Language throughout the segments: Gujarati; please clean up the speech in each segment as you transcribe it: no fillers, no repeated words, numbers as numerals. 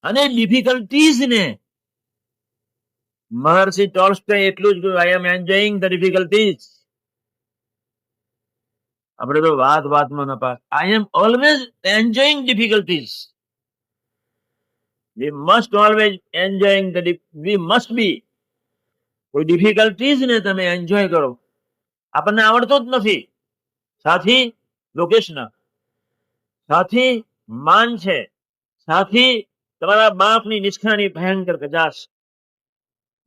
અને ડિફિકલ્ટીઝ ને મહર્ષિ ટોલ્સ્ટોય એટલું જ કહ્યું, I am enjoying the difficulties. આપણે તો વાતમાં નપા, I am always enjoying difficulties. We must always enjoying we must be. કોઈ ડિફિકલ્ટીઝ ને તમે એન્જોય કરો. આપણને આવડતો જ નથી, સાથી લોકેશન, સાથી માન છે, સાથી તમારા બાપની નિષ્ઠાની ભયંકર કચાશ.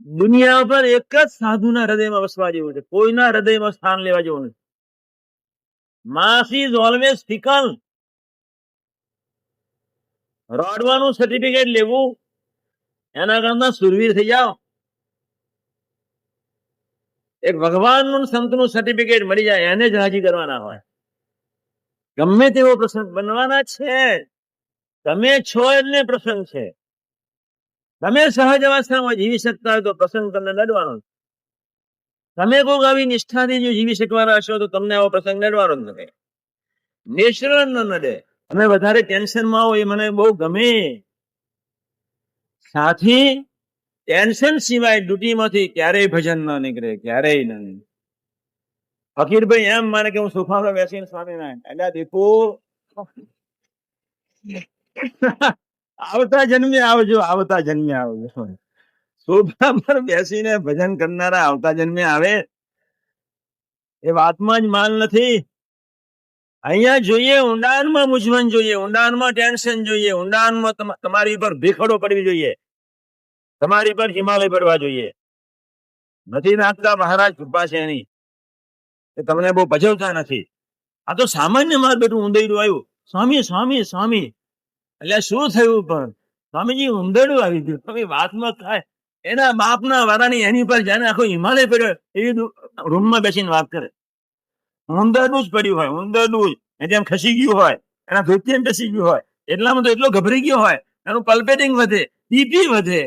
દુનિયા પર એક જ સાધુના હૃદયમાં વસવા જેવું છે, કોઈના હૃદયમાં સ્થાન લેવા જેવું નથી. માસ ઇઝ ઓલવેઝ ફિકલ. રડવાનું સર્ટિફિકેટ લેવું એના કરતા સુરવીર થઈ જાઓ. એક ભગવાનનું સંતનું સર્ટિફિકેટ મળી જાય એને જ રાજી કરવાના હોય. ગમે તેવો પ્રસંગ બનવાના છે, તમે છો એટલે પ્રસંગ છે. તમે સહજ અવસ્થામાં જીવી શકતા હોય તો પ્રસંગ તમને નડવાનો. તમે કોઈક આવી નિષ્ઠાથી જો જીવી શકવાના હશો તો તમને આવો પ્રસંગ નડવાનો જ નથી. નેચરલ ન નડે. તમે વધારે ટેન્શનમાં આવો એ મને બહુ ગમે. સાથી ટેન્શન સિવાય ડ્યુટીમાંથી ક્યારેય ભજન ન નીકળે, ક્યારેય નહીં. ફકીરભાઈ એમ માને કે હું સોફામાં બેસીને સ્વામિનારાયણ, એટલે દીપુ આવતા જન્મે આવજો, આવતા જન્મે આવજો. સોફા પર બેસીને ભજન કરનારા આવતા જન્મે આવે એ વાતમાં જ માલ નથી. અહીંયા જોઈએ ઊંડાણમાં મૂંઝવણ જોઈએ, ઊંડાણમાં ટેન્શન જોઈએ, ઊંડાણમાં તમારી પર ભીખડો પડવી જોઈએ, તમારી પર હિમાલય પડવા જોઈએ. નથી નાખતા મહારાજ, કૃપા છે એની, તમને બહુ ભજવતા નથી. આ તો સામાન્ય માર બેઠું ઊંધેડું આવ્યું, સ્વામી સ્વામી સ્વામી. એટલે શું થયું? પણ સ્વામીજી ઊંધેડું આવી ગયું. સ્વામી વાતમાં થાય એના બાપના વારાની એની પર જાણે આખો હિમાલય પડ્યો એવી રૂમમાં બેસીને વાત કરે. ઊંધેડું જ પડ્યું હોય, ઊંધેડું જ જેમ ખસી ગયું હોય, એના ધોતિયામાં બેસી ગયું હોય, એટલામાં તો એટલો ગભરાઈ ગયો હોય, એનું પલ્પેટિંગ વધે, બીપી વધે.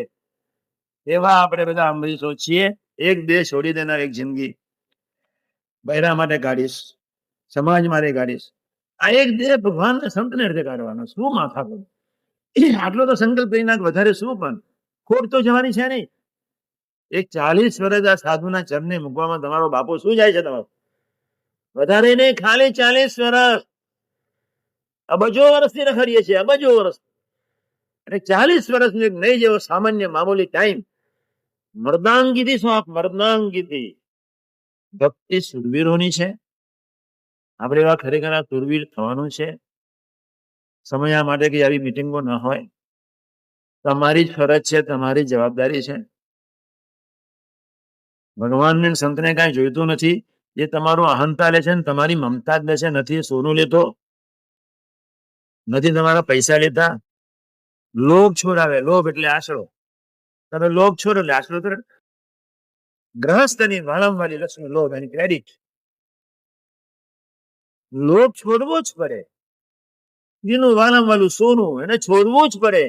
એવા આપણે બધા અમરીશો છીએ. એક દેહ છોડી દેનાર એક જિંદગી બૈરા માટે કાઢીશ, સમાજ માટે કાઢીશ. આ એક દેહ ભગવાન સંતને રીતે કાઢવાનો. શું માથા પર આટલો તો સંકલ્પ કરી નાખ, વધારે શું? પણ ખોટ તો જવાની છે નહીં. એક 40 વર્ષ આ સાધુના ચરણે મૂકવામાં તમારો બાપુ શું જાય છે? તમારો વધારે નહીં, ખાલી 40 વર્ષ. અબજો વર્ષથી રખડીએ છીએ, અબજો વર્ષ. અને 40 વર્ષનો એક નહીં જેવો સામાન્ય મામૂલી ટાઈમ મર્દાંગીથી શું આપ મર્દાંગીથી ભક્તિ સુરવીરોની છે. આપણે એવા ખરેખર આ સુરવીર થવાનું છે. સમય આ માટે કે આવી મિટિંગો ન હોય. તમારી જ ફરજ છે, તમારી જવાબદારી છે. ભગવાનને સંતને કાંઈ જોઈતું નથી. એ તમારું અહંતા લે છે ને તમારી મમતા જ લે છે. નથી સોનું લેતો, નથી તમારા પૈસા લેતા. લોભ છોડાવે. લોભ એટલે આશરો. તમે લોભ છોડો એટલે આશરો કરો. ગ્રહસ્થની વારંવારી લક્ષ્મી લોભ એની ક્રેડિટ. લોભ છોડવો જ પડે. જેનું વારંવારું સોનું એને છોડવું જ પડે.